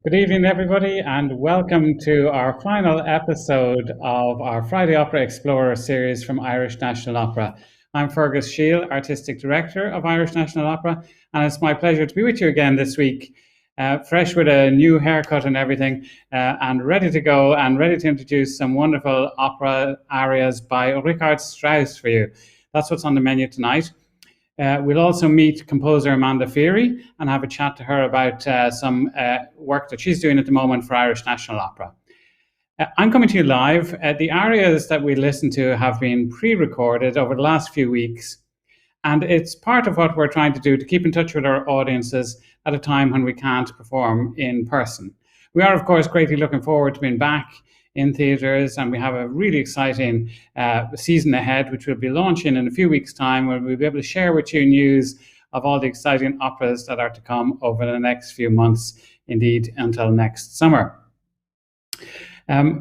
Good evening, everybody, and welcome to our final episode of our Friday Opera Explorer series from Irish National Opera. I'm Fergus Shield, Artistic Director of Irish National Opera, and it's my pleasure to be with you again this week, fresh with a new haircut and everything, and ready to go and ready to introduce some wonderful opera arias by Richard Strauss for you. That's what's on the menu tonight. We'll also meet composer Amanda Feery and have a chat to her about some work that she's doing at the moment for Irish National Opera. I'm coming to you live. The arias that we listen to have been pre-recorded over the last few weeks, and it's part of what we're trying to do to keep in touch with our audiences at a time when we can't perform in person. We are, of course, greatly looking forward to being back in theatres, and we have a really exciting season ahead, which we'll be launching in a few weeks' time, where we'll be able to share with you news of all the exciting operas that are to come over the next few months, indeed until next summer.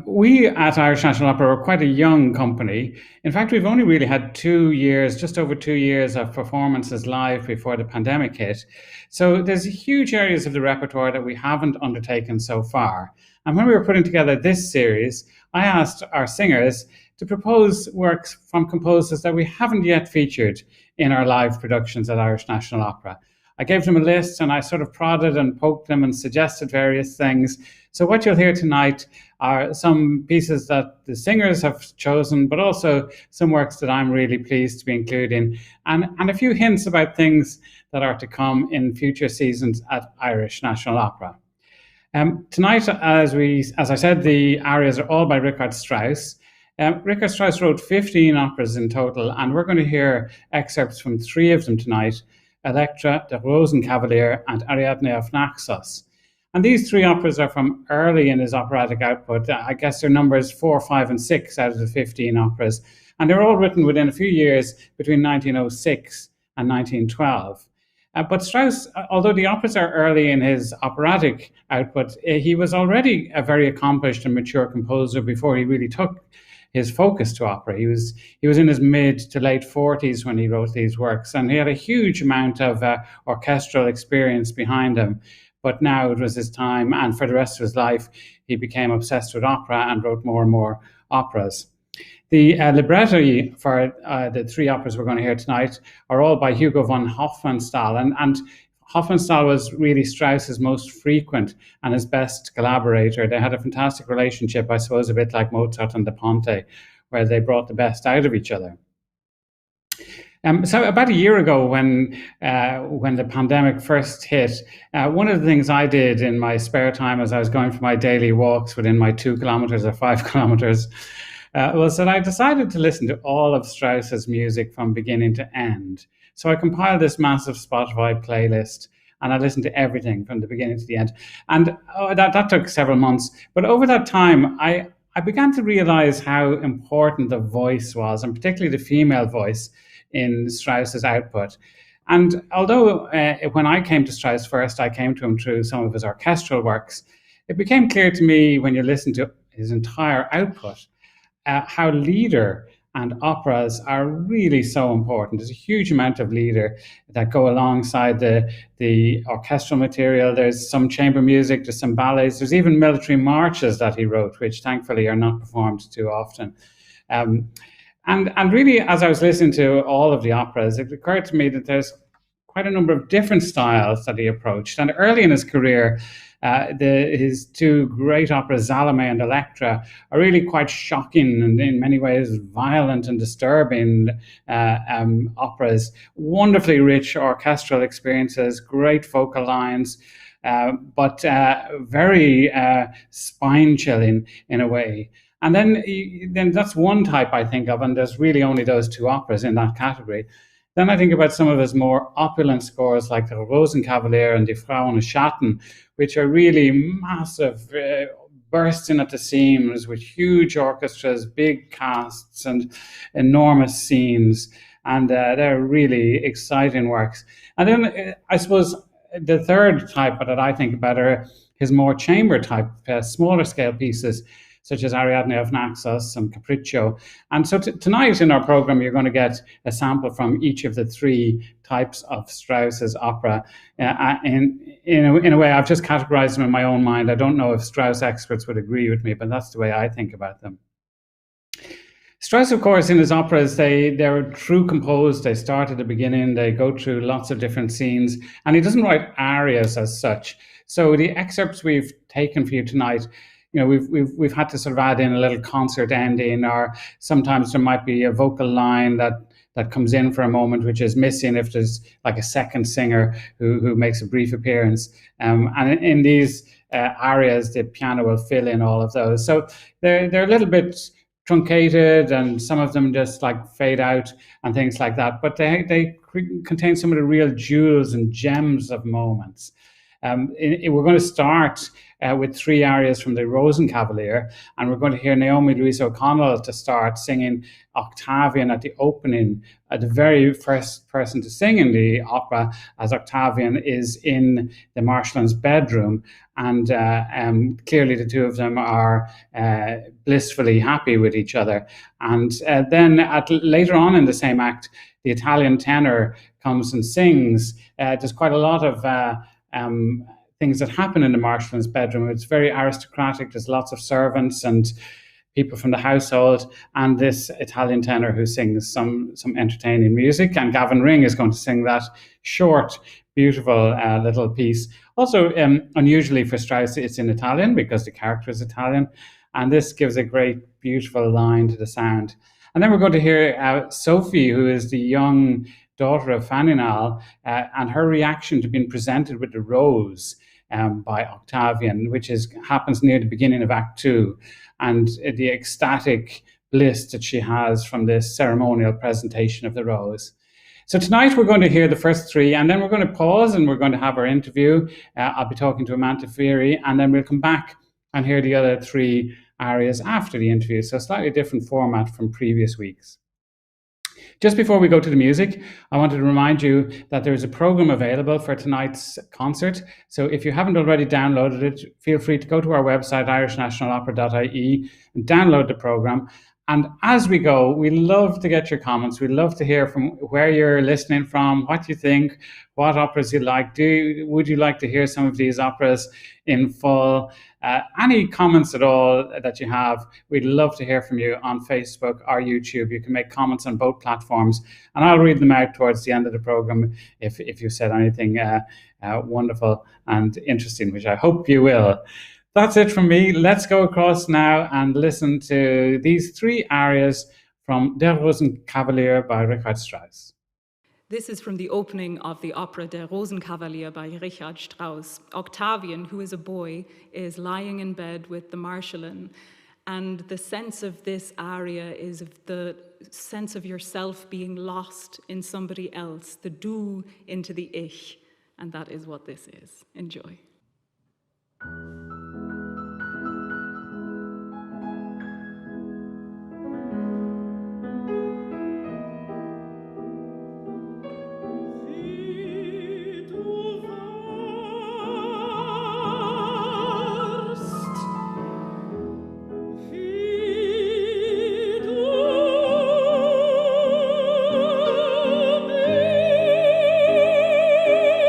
We at Irish National Opera are quite a young company. In fact, we've only really had 2 years, just over 2 years of performances live before the pandemic hit. So there's huge areas of the repertoire that we haven't undertaken so far. And when we were putting together this series, I asked our singers to propose works from composers that we haven't yet featured in our live productions at Irish National Opera. I gave them a list and I sort of prodded and poked them and suggested various things. So what you'll hear tonight are some pieces that the singers have chosen, but also some works that I'm really pleased to be including, and a few hints about things that are to come in future seasons at Irish National Opera. Tonight, as I said, the arias are all by Richard Strauss. Richard Strauss wrote 15 operas in total, and we're going to hear excerpts from 3 of them tonight: Elektra, Der Rosenkavalier, and Ariadne auf Naxos. And these 3 operas are from early in his operatic output. I guess they're numbers 4, 5, and 6 out of the 15 operas. And they're all written within a few years between 1906 and 1912. But Strauss, although the operas are early in his operatic output, he was already a very accomplished and mature composer before he really took his focus to opera. He was in his mid to late 40s when he wrote these works, and he had a huge amount of orchestral experience behind him. But now it was his time, and for the rest of his life, he became obsessed with opera and wrote more and more operas. The libretti for the 3 operas we're going to hear tonight are all by Hugo von Hofmannsthal, and Hofmannsthal was really Strauss's most frequent and his best collaborator. They had a fantastic relationship, I suppose, a bit like Mozart and Da Ponte, where they brought the best out of each other. So about a year ago, when the pandemic first hit, one of the things I did in my spare time as I was going for my daily walks within my 2 kilometers or 5 kilometers was that I decided to listen to all of Strauss's music from beginning to end. So I compiled this massive Spotify playlist, and I listened to everything from the beginning to the end. And that took several months. But over that time, I began to realize how important the voice was, and particularly the female voice in Strauss's output. And although when I came to Strauss first, I came to him through some of his orchestral works, it became clear to me when you listen to his entire output how lieder and operas are really so important. There's a huge amount of lieder that go alongside the orchestral material. There's some chamber music, there's some ballets, there's even military marches that he wrote, which thankfully are not performed too often. And really, as I was listening to all of the operas, it occurred to me that there's quite a number of different styles that he approached. And early in his career, his 2 great operas, Salome and Elektra, are really quite shocking and in many ways violent and disturbing operas. Wonderfully rich orchestral experiences, great vocal lines, but very spine-chilling in a way. And then that's one type I think of, and there's really only those 2 operas in that category. Then I think about some of his more opulent scores like the Rosenkavalier and Die Frau ohne Schatten, which are really massive, bursting at the seams with huge orchestras, big casts, and enormous scenes. And they're really exciting works. And then I suppose the third type that I think about are his more chamber type, smaller scale pieces. such as Ariadne of Naxos and Capriccio. And so tonight in our program, you're going to get a sample from each of the three types of Strauss's opera. In a way, I've just categorized them in my own mind. I don't know if Strauss experts would agree with me, but that's the way I think about them. Strauss, of course, in his operas, they're true composed. They start at the beginning. They go through lots of different scenes, and he doesn't write arias as such. So the excerpts we've taken for you tonight, we've had to sort of add in a little concert ending, or sometimes there might be a vocal line that comes in for a moment, which is missing if there's like a second singer who makes a brief appearance. And in these arias, the piano will fill in all of those. So they're a little bit truncated, and some of them just like fade out and things like that. But they contain some of the real jewels and gems of moments. We're going to start with three arias from the Rosenkavalier, and we're going to hear Naomi Louisa O'Connell to start singing Octavian at the opening. The very first person to sing in the opera as Octavian is in the Marshland's bedroom, and clearly the two of them are blissfully happy with each other. And then later on in the same act, the Italian tenor comes and sings. There's quite a lot of things that happen in the Marshland's bedroom. It's very aristocratic. There's lots of servants and people from the household, and this Italian tenor who sings some entertaining music. And Gavan Ring is going to sing that short, beautiful little piece. Also, unusually for Strauss, it's in Italian because the character is Italian. And this gives a great, beautiful line to the sound. And then we're going to hear Sophie, who is the young daughter of Faninal, and her reaction to being presented with the rose by Octavian, which happens near the beginning of Act 2, and the ecstatic bliss that she has from this ceremonial presentation of the rose. So tonight we're going to hear the first three, and then we're going to pause and we're going to have our interview. I'll be talking to Amanda Feery, and then we'll come back and hear the other three arias after the interview. So a slightly different format from previous weeks. Just before we go to the music, I wanted to remind you that there is a program available for tonight's concert. So if you haven't already downloaded it, feel free to go to our website, irishnationalopera.ie, and download the program. And as we go, we love to get your comments. We love to hear from where you're listening from, what you think, what operas you like. Would you like to hear some of these operas in full? Any comments at all that you have, we'd love to hear from you on Facebook or YouTube. You can make comments on both platforms, and I'll read them out towards the end of the program if you said anything wonderful and interesting, which I hope you will. That's it from me. Let's go across now and listen to these three arias from Der Rosenkavalier by Richard Strauss. This is from the opening of the opera Der Rosenkavalier by Richard Strauss. Octavian, who is a boy, is lying in bed with the Marschallin, and the sense of this aria is of the sense of yourself being lost in somebody else, the du into the ich, and that is what this is. Enjoy.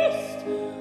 Bist du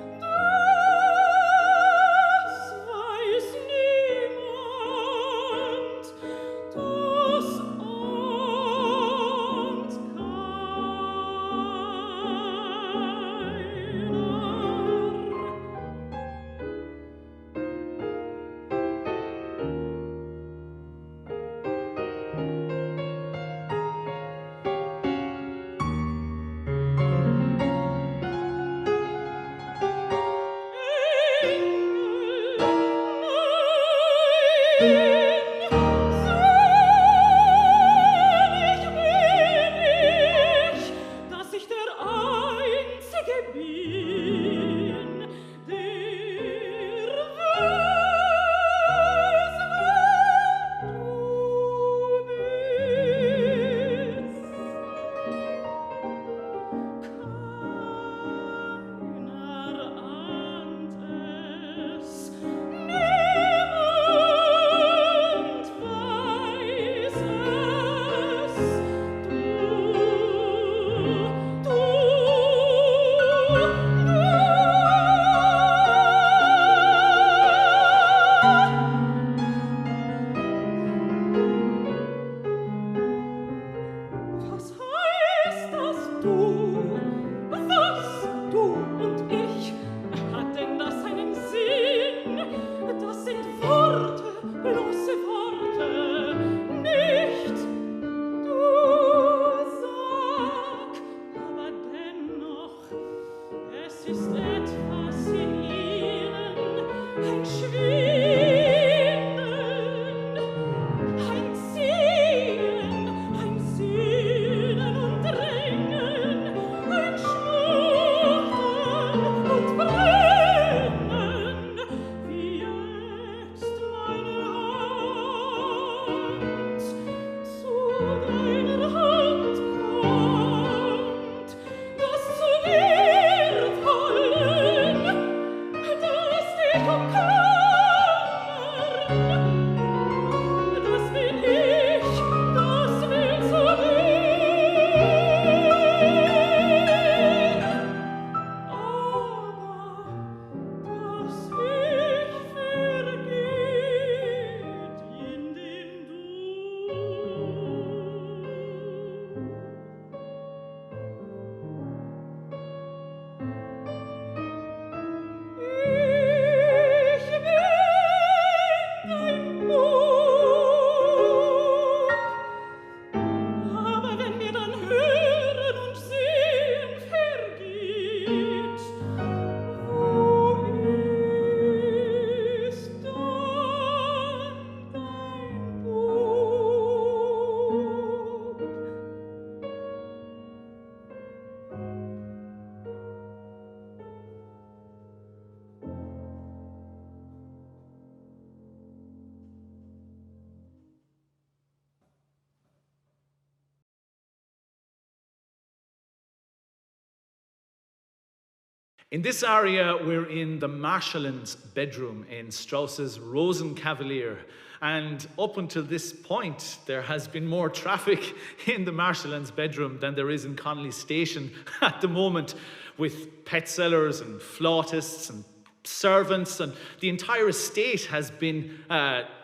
In this aria, we're in the Marschallin's bedroom in Strauss's Rosenkavalier. And up until this point, there has been more traffic in the Marschallin's bedroom than there is in Connolly Station at the moment, with pet sellers and flautists and servants, and the entire estate has been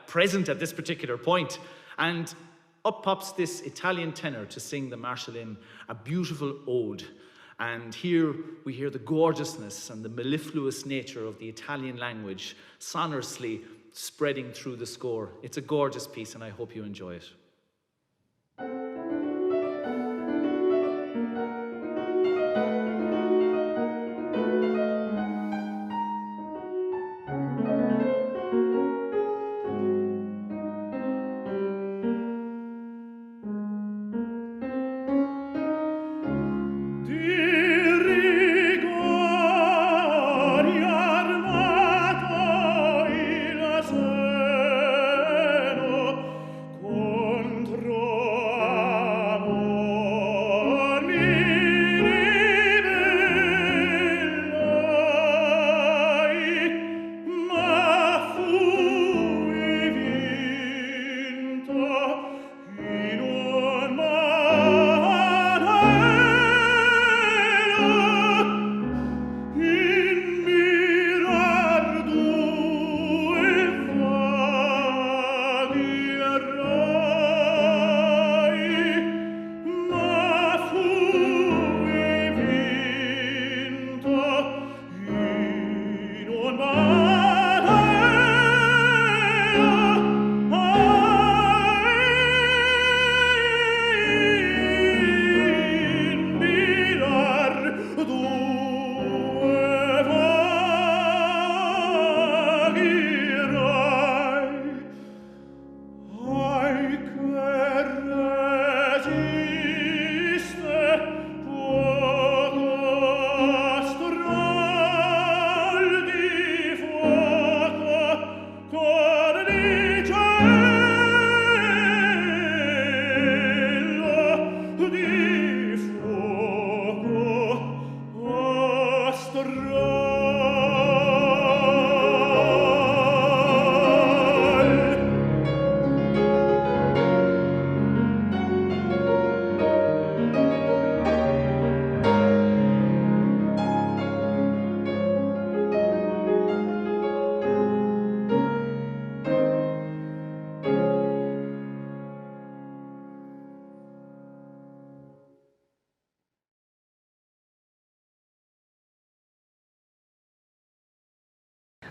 present at this particular point. And up pops this Italian tenor to sing the Marschallin a beautiful ode. And here we hear the gorgeousness and the mellifluous nature of the Italian language sonorously spreading through the score. It's a gorgeous piece, and I hope you enjoy it.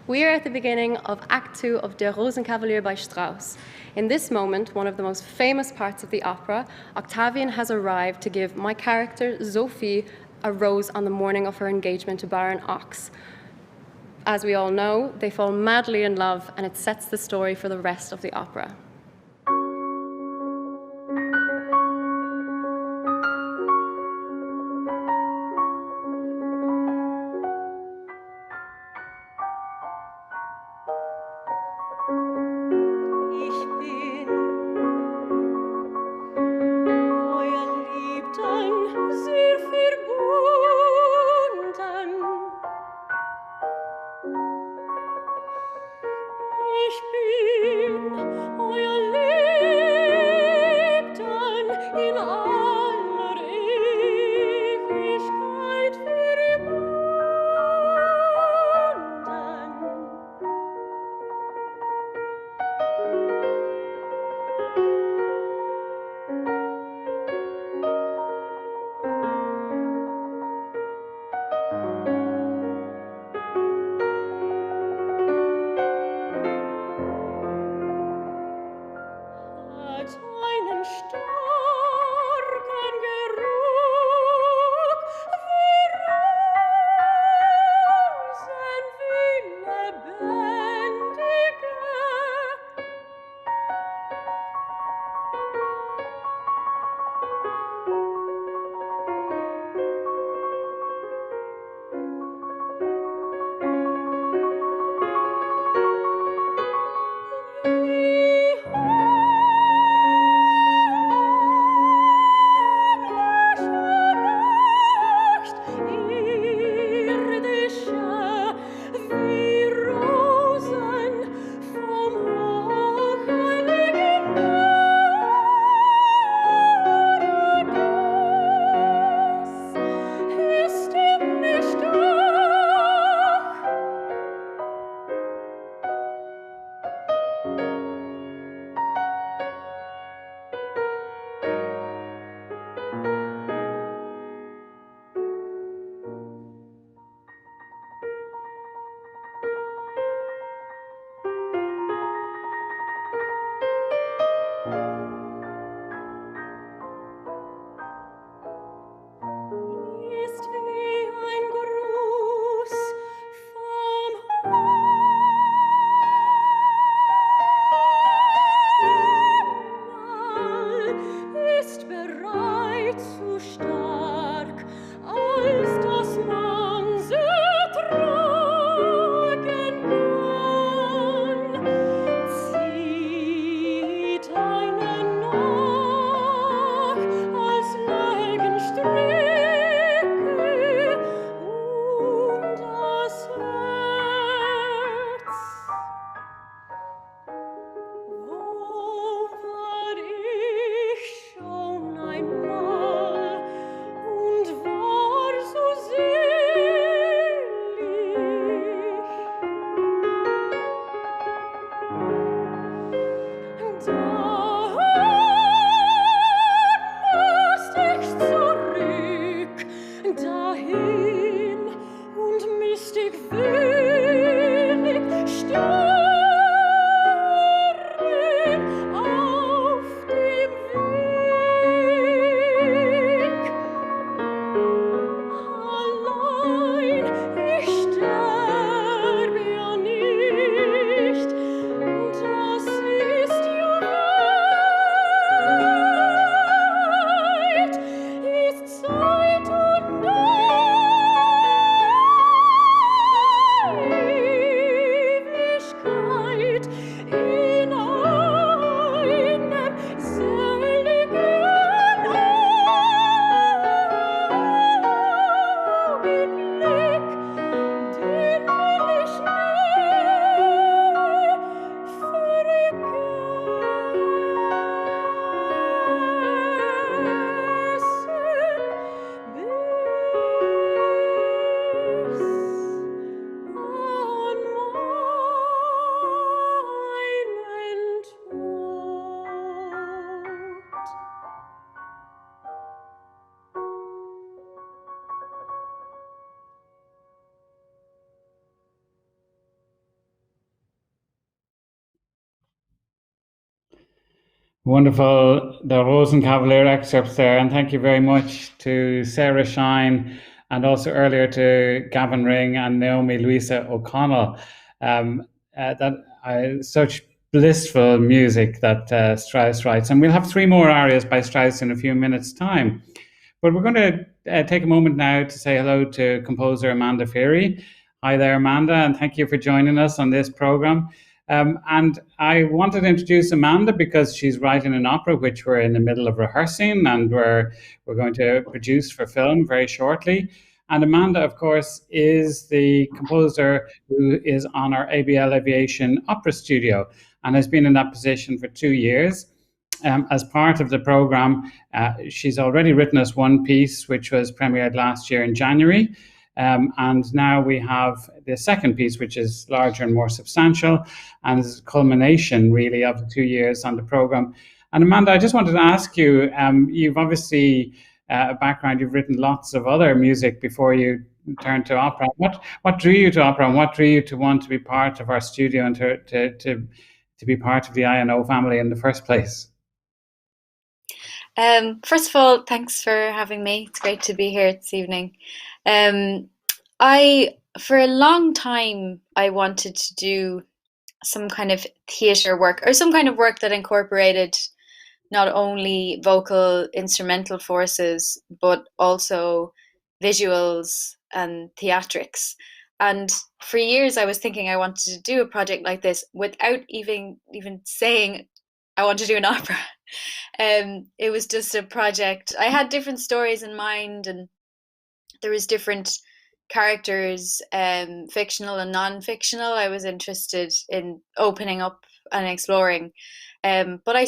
We are at the beginning of Act 2 of Der Rosenkavalier by Strauss. In this moment, one of the most famous parts of the opera, Octavian has arrived to give my character, Sophie, arose on the morning of her engagement to Baron Ox. As we all know, they fall madly in love, and it sets the story for the rest of the opera. Ich bin Wonderful, the Rosenkavalier excerpts there, and thank you very much to Sarah Shine and also earlier to Gavan Ring and Naomi Louisa O'Connell. Such blissful music that Strauss writes, and we'll have three more arias by Strauss in a few minutes' time. But we're going to take a moment now to say hello to composer Amanda Feery. Hi there, Amanda, and thank you for joining us on this program. And I wanted to introduce Amanda because she's writing an opera which we're in the middle of rehearsing and we're going to produce for film very shortly. And Amanda, of course, is the composer who is on our ABL Aviation Opera Studio and has been in that position for 2 years. As part of the program, she's already written us one piece which was premiered last year in January. And now we have the second piece, which is larger and more substantial, and is a culmination, really, of the 2 years on the program. And Amanda, I just wanted to ask you, you've obviously a background, you've written lots of other music before you turned to opera. What drew you to opera, and what drew you to want to be part of our studio and to be part of the INO family in the first place? First of all, thanks for having me. It's great to be here this evening. For a long time, I wanted to do some kind of theatre work or some kind of work that incorporated not only vocal instrumental forces, but also visuals and theatrics. And for years, I was thinking I wanted to do a project like this without even saying I want to do an opera. It was just a project. I had different stories in mind, and there was different characters, fictional and non-fictional. I was interested in opening up and exploring, but I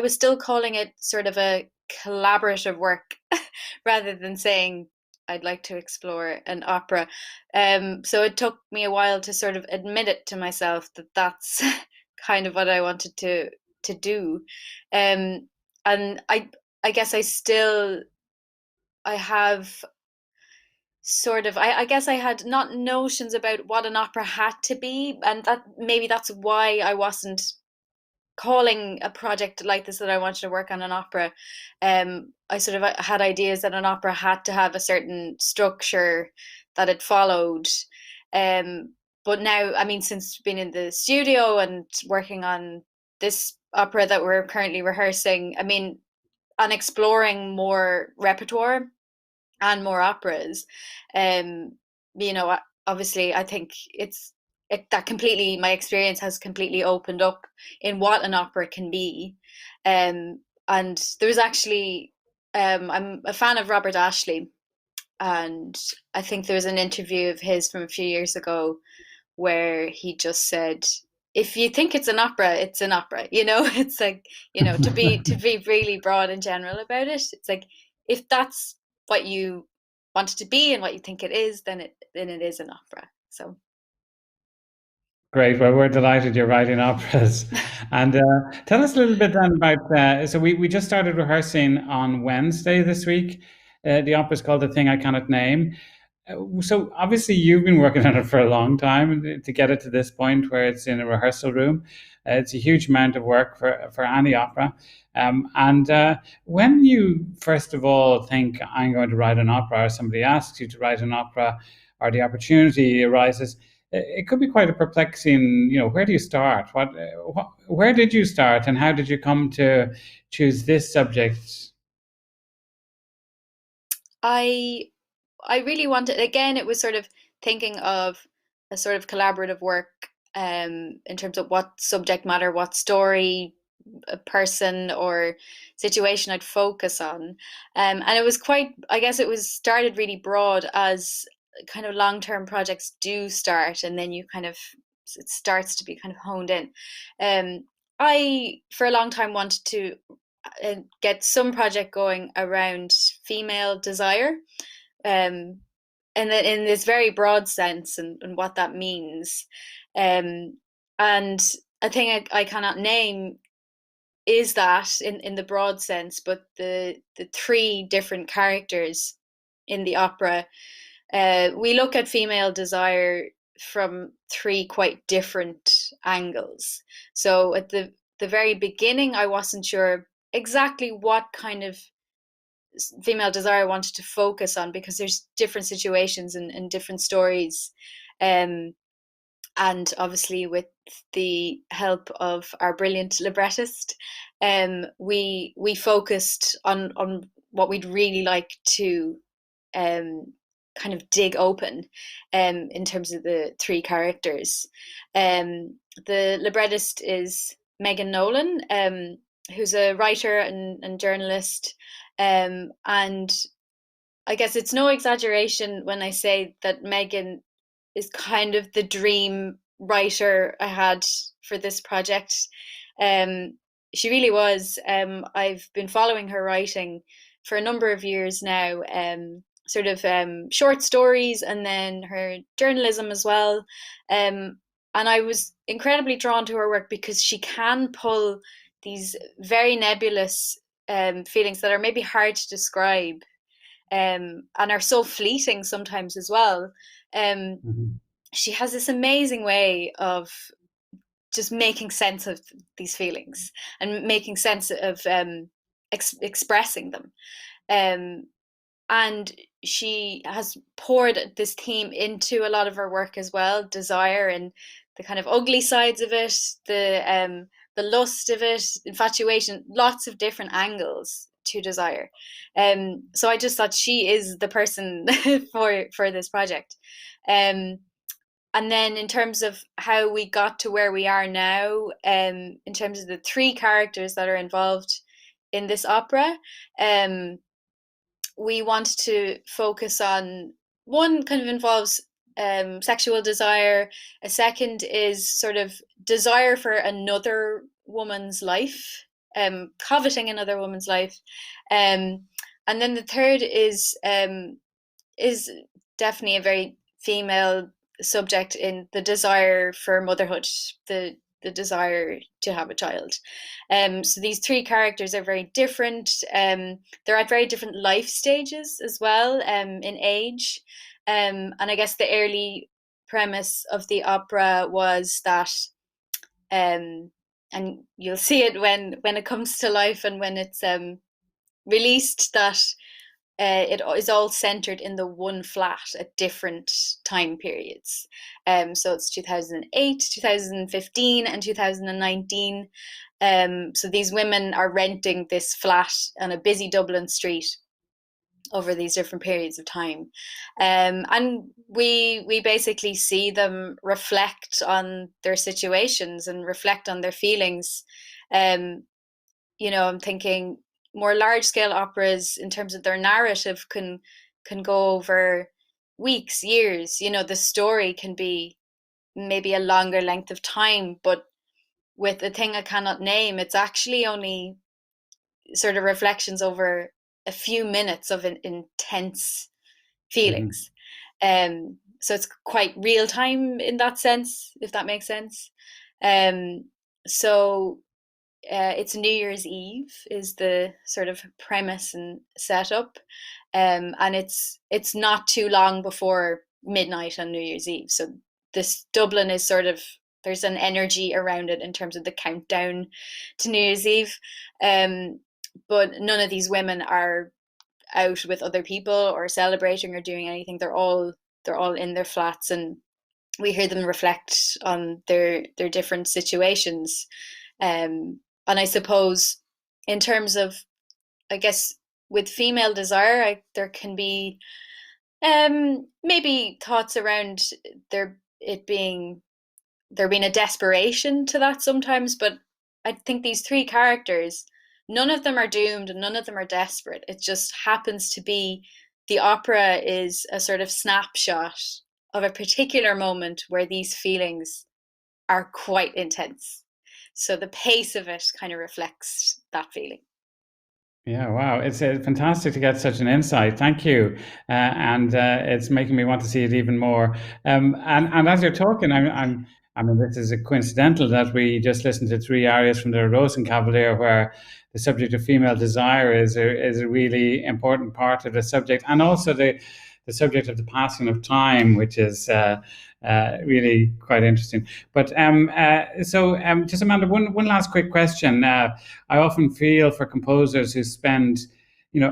was still calling it sort of a collaborative work rather than saying I'd like to explore an opera. So it took me a while to sort of admit it to myself that that's kind of what I wanted to do. And I guess I have sort of I guess I had not notions about what an opera had to be, and that's why I wasn't calling a project like this that I wanted to work on an opera. I sort of had ideas that an opera had to have a certain structure that it followed. But now, I mean, since being in the studio and working on this opera that we're currently rehearsing, I mean, and exploring more repertoire and more operas, obviously I think my experience has completely opened up in what an opera can be. And there was actually, I'm a fan of Robert Ashley, and I think there was an interview of his from a few years ago where he just said, if you think it's an opera, it's an opera. It's like, to be really broad and general about it. It's like, if that's what you want it to be and what you think it is, then it is an opera. So great. Well, we're delighted you're writing operas. And tell us a little bit then about, so we just started rehearsing on Wednesday this week. The opera is called The Thing I Cannot Name. So obviously you've been working on it for a long time to get it to this point where it's in a rehearsal room. It's a huge amount of work for any opera. And when you first of all think I'm going to write an opera, or somebody asks you to write an opera, or the opportunity arises, it could be quite a perplexing, where do you start? Where did you start, and how did you come to choose this subject? I really wanted, again, it was sort of thinking of a sort of collaborative work, in terms of what subject matter, what story, a person or situation I'd focus on. And it was I guess it was started really broad, as kind of long-term projects do start, and then it starts to be kind of honed in. I, for a long time, wanted to get some project going around female desire, and then in this very broad sense, and what that means. And a thing I cannot name is that in the broad sense, but the three different characters in the opera, we look at female desire from three quite different angles. So at the the very beginning, I wasn't sure exactly what kind of female desire I wanted to focus on, because there's different situations and different stories. And obviously with the help of our brilliant librettist, we focused on what we'd really like to kind of dig open in terms of the three characters. The librettist is Megan Nolan, who's a writer and journalist. And I guess it's no exaggeration when I say that Megan is kind of the dream writer I had for this project. She really was. I've been following her writing for a number of years now, sort of short stories and then her journalism as well. And I was incredibly drawn to her work because she can pull these very nebulous feelings that are maybe hard to describe, and are so fleeting sometimes as well. She has this amazing way of just making sense of these feelings and making sense of expressing them. And she has poured this theme into a lot of her work as well, desire and the kind of ugly sides of it, the lust of it, infatuation, lots of different angles to desire. So I just thought she is the person for this project. And then in terms of how we got to where we are now, in terms of the three characters that are involved in this opera, we want to focus on, one kind of involves sexual desire, a second is sort of desire for another woman's life, coveting another woman's life, and then the third is definitely a very female subject in the desire for motherhood, the desire to have a child. So these three characters are very different. They're at very different life stages as well, in age. And I guess the early premise of the opera was that, and you'll see it when it comes to life and when it's released, that it is all centered in the one flat at different time periods. So it's 2008, 2015, and 2019. So these women are renting this flat on a busy Dublin street over these different periods of time. And we basically see them reflect on their situations and reflect on their feelings. I'm thinking more large scale operas in terms of their narrative can go over weeks, years. The story can be maybe a longer length of time, but with A Thing I Cannot Name, it's actually only sort of reflections over a few minutes of intense feelings. So it's quite real time in that sense, if that makes sense. So it's New Year's Eve is the sort of premise and setup, and it's not too long before midnight on New Year's Eve. So this Dublin is sort of, there's an energy around it in terms of the countdown to New Year's Eve. But none of these women are out with other people or celebrating or doing anything. They're all in their flats, and we hear them reflect on their different situations. And I suppose in terms of, I guess, with female desire, there can be maybe thoughts around there being a desperation to that sometimes, but I think these three characters, none of them are doomed and none of them are desperate. It just happens to be the opera is a sort of snapshot of a particular moment where these feelings are quite intense. So the pace of it kind of reflects that feeling. Yeah, wow. It's fantastic to get such an insight. Thank you. And it's making me want to see it even more. And as you're talking, I mean, this is coincidental that we just listened to three arias from the Rosenkavalier, where the subject of female desire is a really important part of the subject, and also the subject of the passing of time, which is really quite interesting. But just Amanda, one last quick question. I often feel for composers who spend,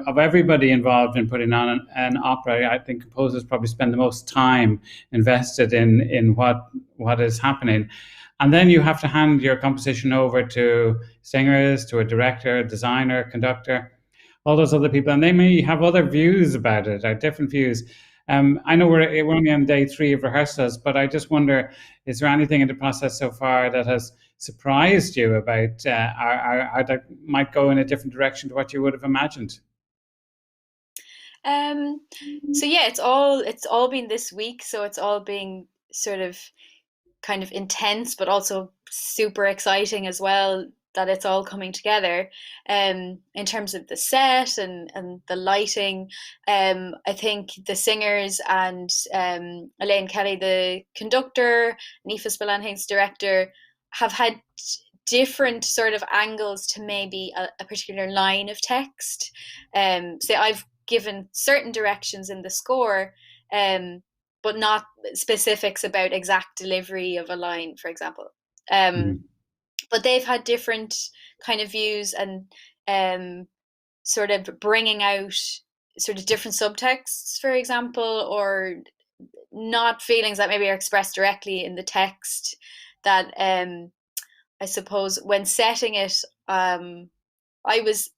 of everybody involved in putting on an opera, I think composers probably spend the most time invested in what is happening. And then you have to hand your composition over to singers, to a director, designer, conductor, all those other people, and they may have other views about it, or different views. I know we're only on day 3 of rehearsals, but I just wonder, is there anything in the process so far that has surprised you about, or that might go in a different direction to what you would have imagined? So yeah, it's all been this week, so it's all being sort of kind of intense, but also super exciting as well, that it's all coming together. In terms of the set and the lighting, I think the singers and Elaine Kelly, the conductor, and Aoife Spillane-Hinks, director, have had different sort of angles to maybe a particular line of text. So I've given certain directions in the score, but not specifics about exact delivery of a line, for example. But they've had different kind of views, and sort of bringing out sort of different subtexts, for example, or not feelings that maybe are expressed directly in the text, that I suppose when setting it,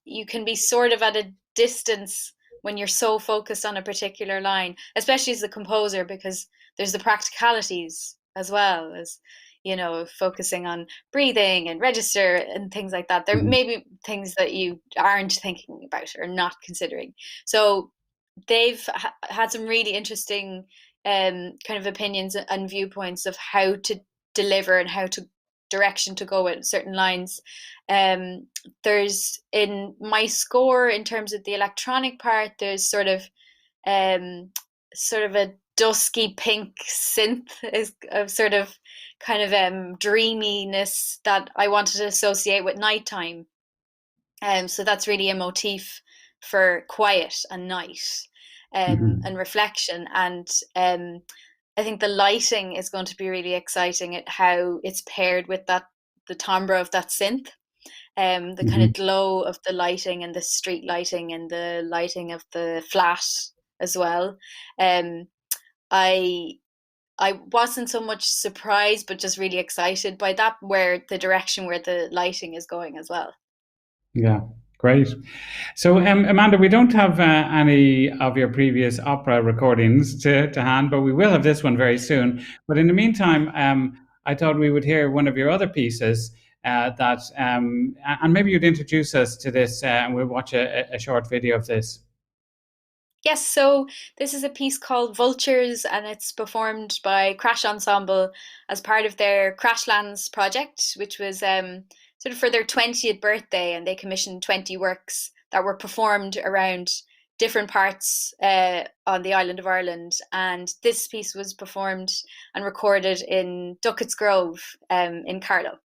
you can be sort of at a distance when you're so focused on a particular line, especially as a composer, because there's the practicalities as well as, focusing on breathing and register and things like that. There may be things that you aren't thinking about or not considering. So they've had some really interesting kind of opinions and viewpoints of how to deliver and how to direction to go with certain lines. There's, in my score, in terms of the electronic part, there's sort of a dusky pink synth of sort of kind of dreaminess that I wanted to associate with nighttime. So that's really a motif for quiet and night, and reflection. And I think the lighting is going to be really exciting at how it's paired with the timbre of that synth, the kind of glow of the lighting and the street lighting and the lighting of the flat as well. I wasn't so much surprised, but just really excited by that, where the lighting is going as well. Yeah, great. So, Amanda, we don't have any of your previous opera recordings to hand, but we will have this one very soon. But in the meantime, I thought we would hear one of your other pieces and maybe you'd introduce us to this, and we'll watch a short video of this. Yes, so this is a piece called Vultures, and it's performed by Crash Ensemble as part of their CrashLands project, which was sort of for their 20th birthday, and they commissioned 20 works that were performed around different parts on the island of Ireland. And this piece was performed and recorded in Duckett's Grove in Carlow.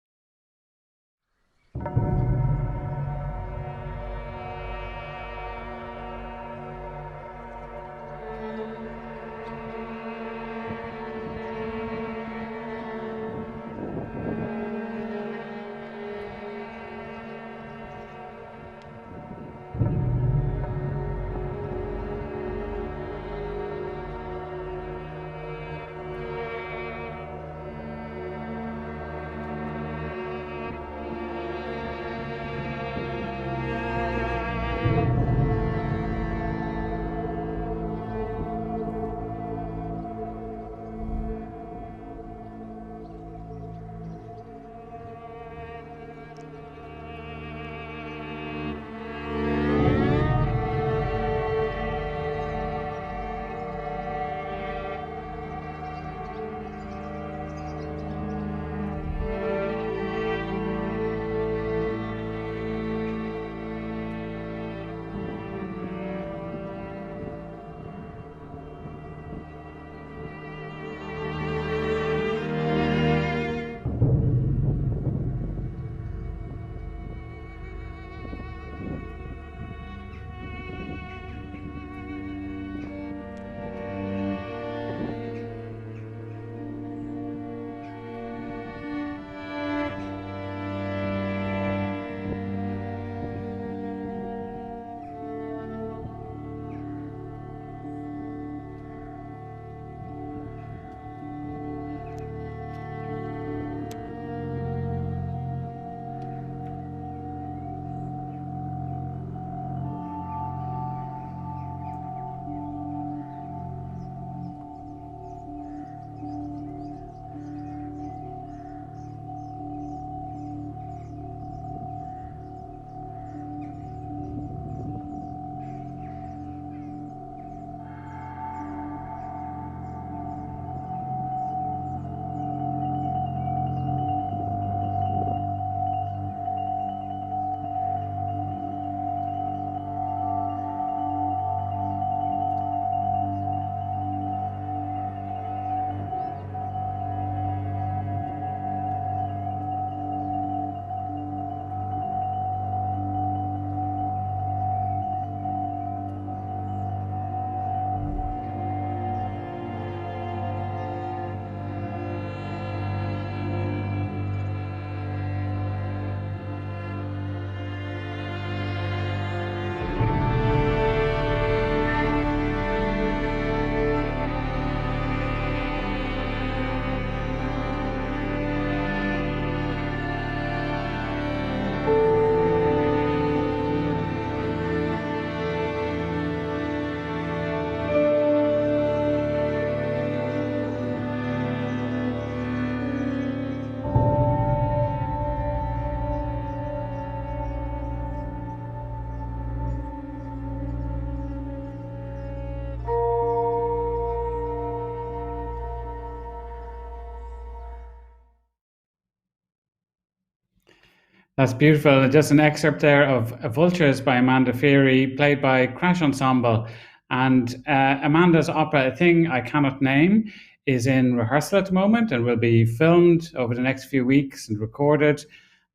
That's beautiful. Just an excerpt there of Vultures by Amanda Feery, played by Crash Ensemble. And Amanda's opera, A Thing I Cannot Name, is in rehearsal at the moment and will be filmed over the next few weeks and recorded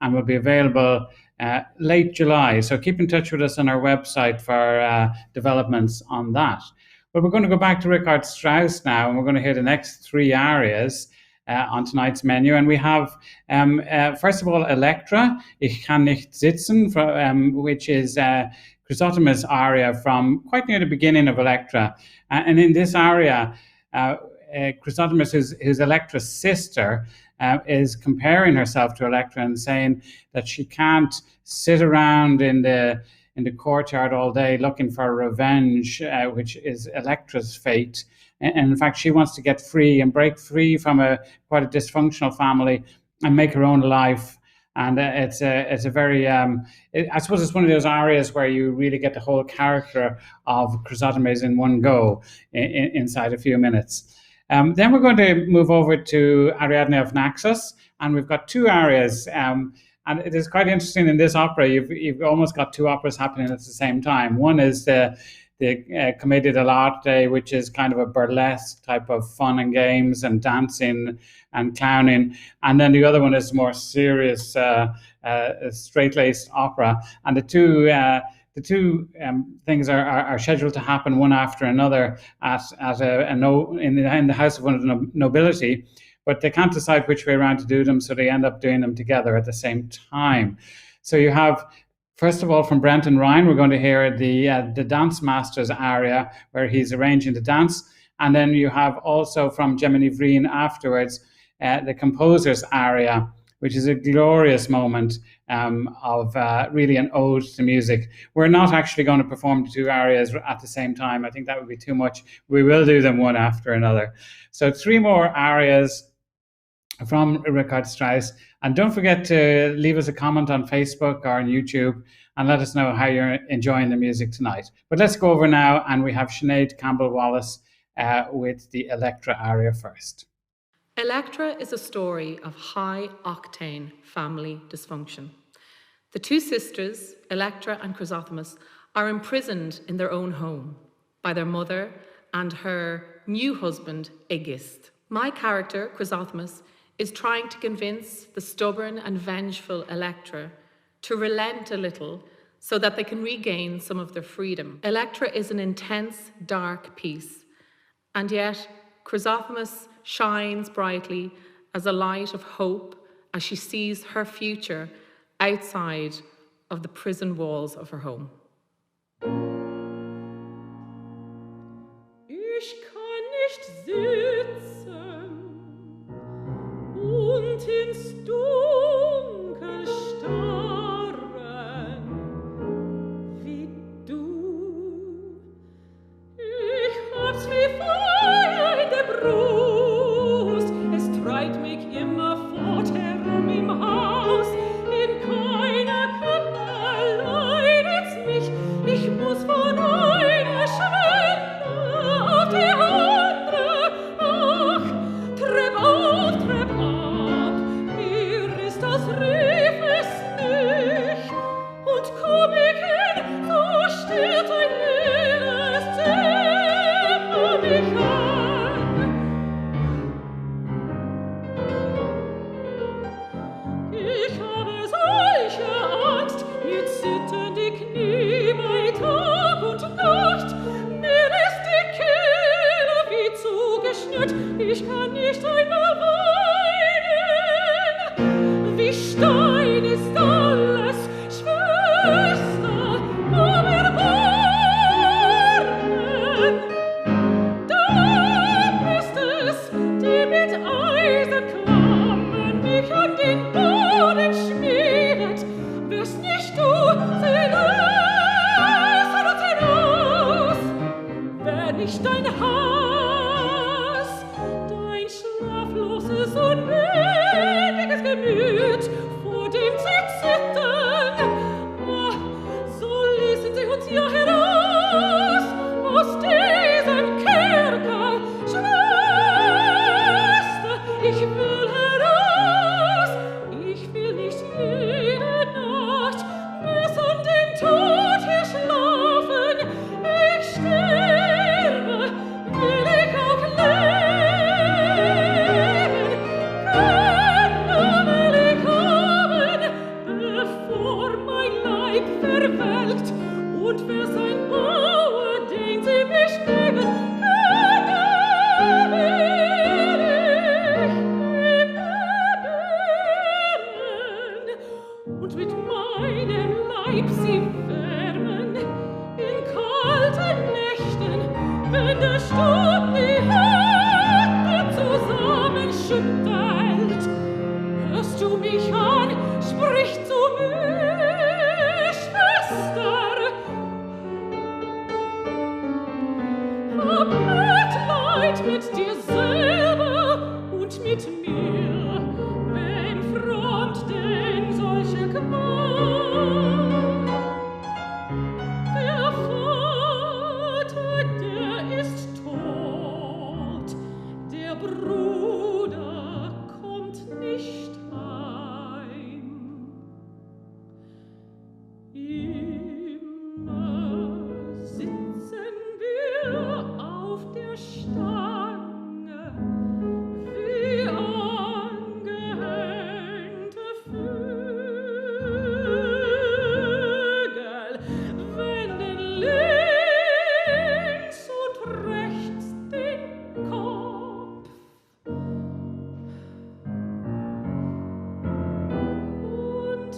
and will be available late July. So keep in touch with us on our website for developments on that. But we're going to go back to Richard Strauss now, and we're going to hear the next three arias on tonight's menu. And we have, first of all, Elektra, Ich kann nicht sitzen, which is Chrysothemis' aria from quite near the beginning of Elektra. And in this aria, Chrysothemis, who's Elektra's sister, is comparing herself to Elektra and saying that she can't sit around in the courtyard all day looking for revenge, which is Elektra's fate. And in fact, she wants to get free and break free from quite a dysfunctional family and make her own life. And it's a very, I suppose it's one of those arias where you really get the whole character of Chrysothemis in one go inside a few minutes. Then we're going to move over to Ariadne of Naxos, and we've got two arias. And it is quite interesting in this opera. You've almost got two operas happening at the same time. One is the Commedia dell'arte, which is kind of a burlesque type of fun and games and dancing and clowning, and then the other one is more serious, straight-laced opera. And the two things are scheduled to happen one after another in the house of one of the nobility, but they can't decide which way around to do them, so they end up doing them together at the same time. So you have, first of all, from Brenton Ryan, we're going to hear the Dance Master's aria, where he's arranging the dance. And then you have also from Gemma Ní Bhriain afterwards, the composer's aria, which is a glorious moment of really an ode to music. We're not actually going to perform the two arias at the same time. I think that would be too much. We will do them one after another. So three more arias from Richard Strauss. And don't forget to leave us a comment on Facebook or on YouTube and let us know how you're enjoying the music tonight. But let's go over now, and we have Sinéad Campbell Wallace with the Elektra aria first. Elektra is a story of high-octane family dysfunction. The two sisters, Elektra and Chrysothemis, are imprisoned in their own home by their mother and her new husband, Aegist. My character, Chrysothemis, is trying to convince the stubborn and vengeful Elektra to relent a little so that they can regain some of their freedom. Elektra is an intense, dark piece, and yet Chrysothemis shines brightly as a light of hope as she sees her future outside of the prison walls of her home. Ich kann nicht sitzen und ins Dunkel starren wie du. Ich hab's wie Feuer in der Brust, es treibt mich immerfort herum im Haus. In keiner Kammer leidet's mich, ich muss von einer Schwelle auf die andere. Ach, trepp auf, trepp ab, mir ist das rief es nicht. Und komm ich hin, so stirbt ein leeres Zimmer mich an. Ich habe solche Angst, mir zittern die Knie bei Tag und Nacht. Mir ist die Kehle wie zugeschnürt, ich kann nicht einmal weinen. Wie Stein ist alles, Schwester, aber Barren. Da ist es, die mit Eisenklammern mich an den Boden schmiedet. Wirst nicht du sie hinaus, wenn ich dein Hass, dein schlafloses, unbändiges Gemüt vor dem sie zittern. Ah, so ließen sie uns ja heraus aus diesem Kerker. Schwester, ich will heraus, ich will nicht jede du mich an, sprich zu mir, Schwester. Hab Mitleid mit dir selber und mit mir, wenn frommt denn solche Qual. Der Vater, der ist tot, der Bruder kommt nicht heim. Immer sitzen wir auf der Stange, wie angehängte Vögel, wenden links und rechts den Kopf. Und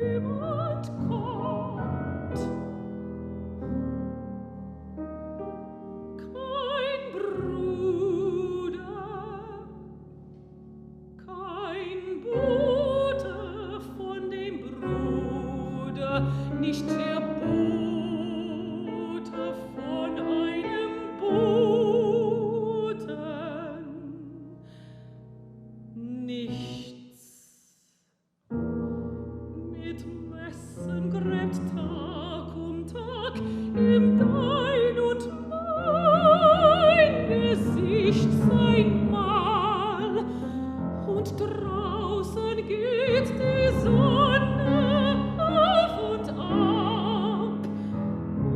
niemand kommt. Kein Bruder, kein Bote von dem Bruder, nicht der Bote von einem Boten. Nichts. Mit Messen gräbt Tag um Tag im Dein und mein Gesicht sein Mal. Und draußen geht die Sonne auf und ab.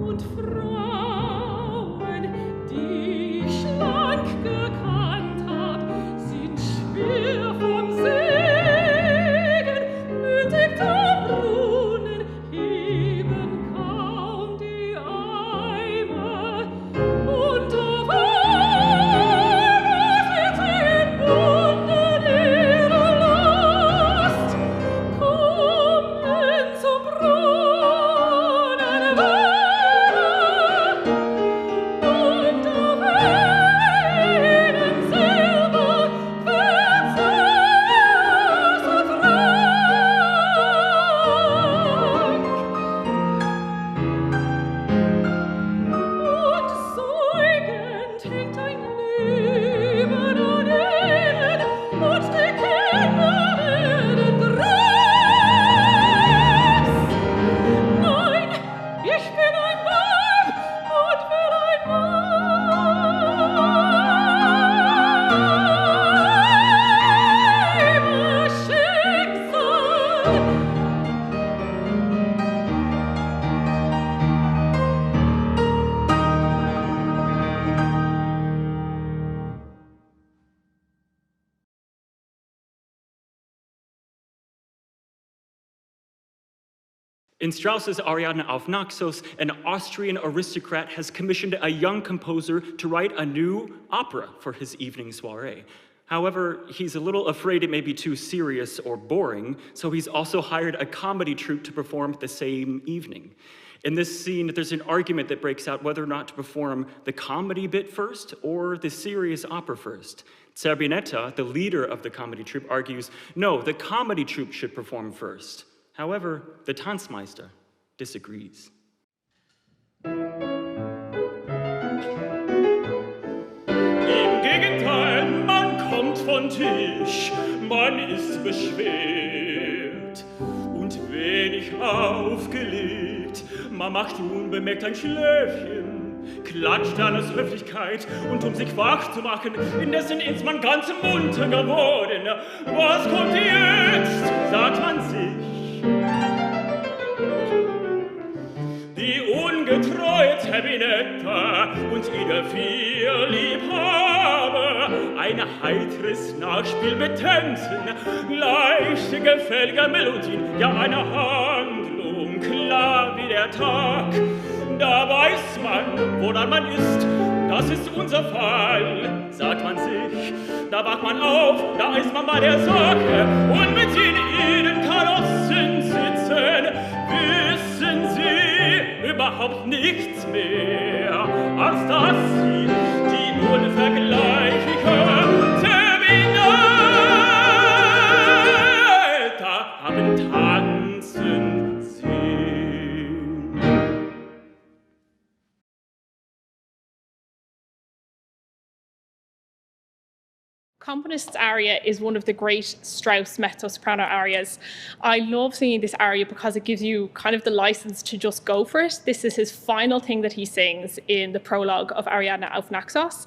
Und Frauen, die ich lang gekannt hab, sind schwer vom Segen, nötig der Brunnen, heben kaum die Eimer. Und auf einmal wird entbunden ihre Last. Kommen zum Brunnen wieder, und auf ihnen selber wird Süß und Frank. Und säugend hängt ein Leben an ihnen, und die Kinder werden groß. Nein, ich bin ein Weib und will ein Weiberschicksal. In Strauss's Ariadne auf Naxos, an Austrian aristocrat has commissioned a young composer to write a new opera for his evening soiree. However, he's a little afraid it may be too serious or boring, so he's also hired a comedy troupe to perform the same evening. In this scene, there's an argument that breaks out whether or not to perform the comedy bit first or the serious opera first. Zerbinetta, the leader of the comedy troupe, argues, no, the comedy troupe should perform first. However, the Tanzmeister disagrees. Im Gegenteil, man kommt von Tisch, man ist beschwert. Und wenig aufgelegt, man macht unbemerkt ein Schläfchen, klatscht dann aus Höflichkeit und um sich wach zu machen, indessen ist man ganz munter geworden. Was kommt jetzt, sagt man sich. Die ungetreue Zerbinetta und ihre 4 Liebhaber, ein heiteres Nachspiel mit Tänzen, leichte, gefällige Melodien, ja eine Handlung, klar wie der Tag. Da weiß man, woran man ist, das ist unser Fall, sagt man sich. Da wacht man auf, da ist man bei der Sache und mit in ihren Karossen sitzen, wissen sie überhaupt nichts mehr, als dass sie die unvergleichliche Terminal Componist's aria is one of the great Strauss mezzo-soprano arias. I love singing this aria because it gives you kind of the license to just go for it. This is his final thing that he sings in the prologue of Ariadne auf Naxos,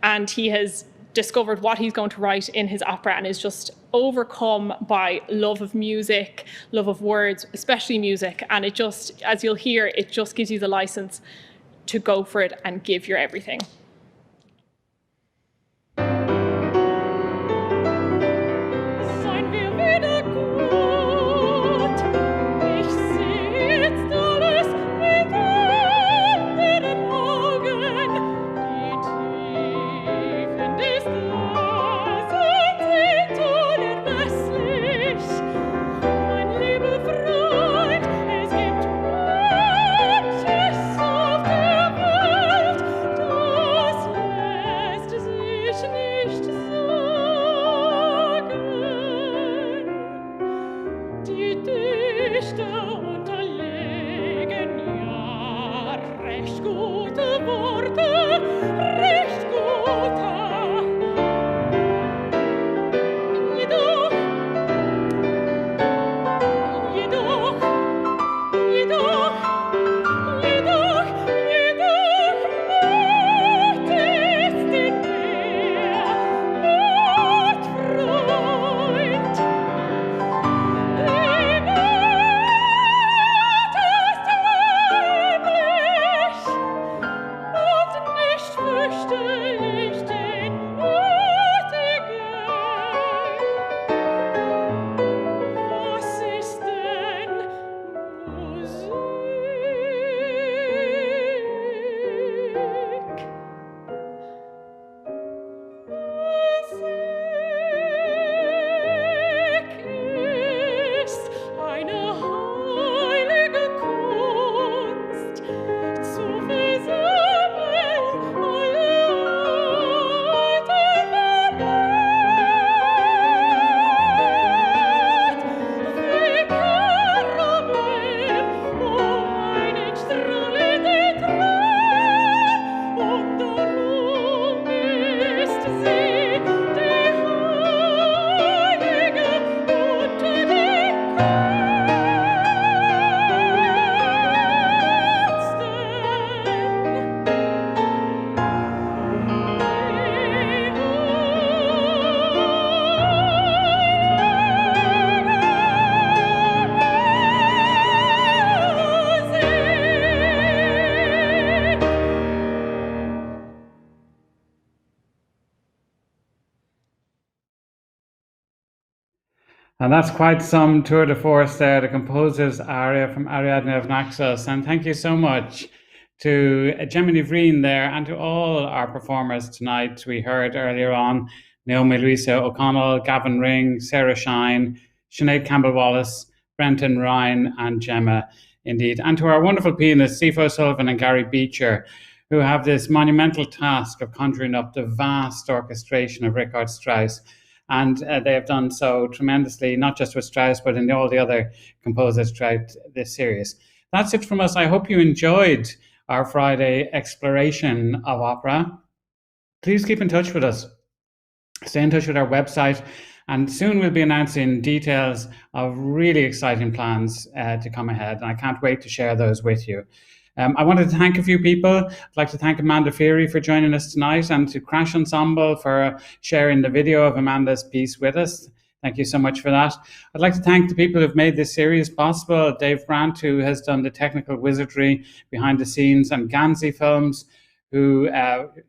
and he has discovered what he's going to write in his opera and is just overcome by love of music, love of words, especially music, and it just, as you'll hear, it just gives you the license to go for it and give your everything. Sein wir wieder gut, ich seh jetzt alles mit anderen Augen, die Tiefen des Dasens sind unermesslich. Mein lieber Freund, es gibt manches auf der Welt, das lässt sich nicht sagen. Die Dichter unterlegen ja recht gute Worte, recht gute. Jedoch, jedoch, jedoch, jedoch, jedoch macht es den Meer, macht Freund. Die Welt ist lieblich und nicht fürchterlich den Mutigen. Was ist denn Musik? Musik ist eine heilige Kunst, zu versammeln alle Leute der Welt. Wie Karamell einen strahlenden Tran, und darum ist sie die Heilige unter den And that's quite some tour de force there, the composer's aria from Ariadne of Naxos. And thank you so much to Gemma Ní Bhriain there and to all our performers tonight. We heard earlier on Naomi Louisa O'Connell, Gavan Ring, Sarah Shine, Sinéad Campbell Wallace, Brenton Ryan and Gemma, indeed. And to our wonderful pianists, Steve O'Sullivan and Gary Beecher, who have this monumental task of conjuring up the vast orchestration of Richard Strauss. And they have done so tremendously, not just with Strauss, but in all the other composers throughout this series. That's it from us. I hope you enjoyed our Friday exploration of opera. Please keep in touch with us. Stay in touch with our website. And soon we'll be announcing details of really exciting plans to come ahead. And I can't wait to share those with you. I wanted to thank a few people. I'd like to thank Amanda Feery for joining us tonight, and to Crash Ensemble for sharing the video of Amanda's piece with us. Thank you so much for that. I'd like to thank the people who've made this series possible. Dave Grant, who has done the technical wizardry behind the scenes, and Ganzi Films, who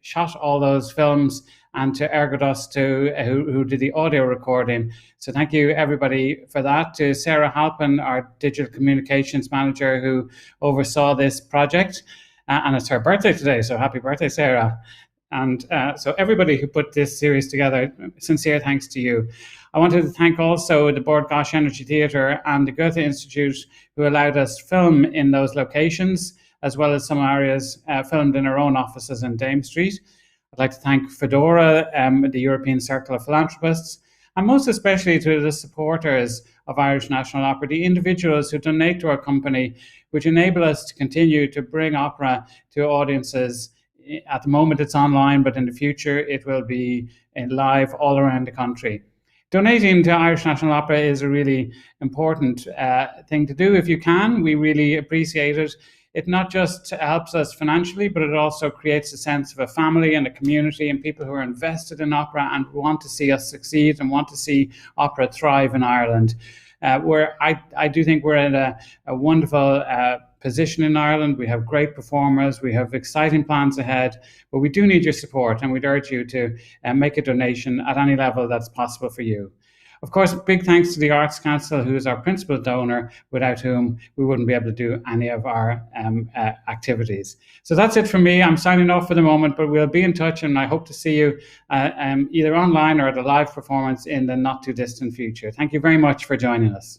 shot all those films, and to Ergodos, who did the audio recording. So thank you, everybody, for that. To Sarah Halpin, our digital communications manager, who oversaw this project. And it's her birthday today, so happy birthday, Sarah. And so everybody who put this series together, sincere thanks to you. I wanted to thank also the Bord Gáis Energy Theatre and the Goethe Institute, who allowed us to film in those locations, as well as some areas filmed in our own offices in Dame Street. I'd like to thank Fedora, the European Circle of Philanthropists, and most especially to the supporters of Irish National Opera, the individuals who donate to our company, which enable us to continue to bring opera to audiences at the moment it's online, but in the future it will be live all around the country. Donating to Irish National Opera is a really important thing to do if you can. We really appreciate it. It not just helps us financially, but it also creates a sense of a family and a community and people who are invested in opera and want to see us succeed and want to see opera thrive in Ireland. Where I do think we're in a wonderful position in Ireland. We have great performers, we have exciting plans ahead, but we do need your support, and we'd urge you to make a donation at any level that's possible for you. Of course, big thanks to the Arts Council, who is our principal donor, without whom we wouldn't be able to do any of our activities. So that's it from me. I'm signing off for the moment, but we'll be in touch, and I hope to see you either online or at a live performance in the not too distant future. Thank you very much for joining us.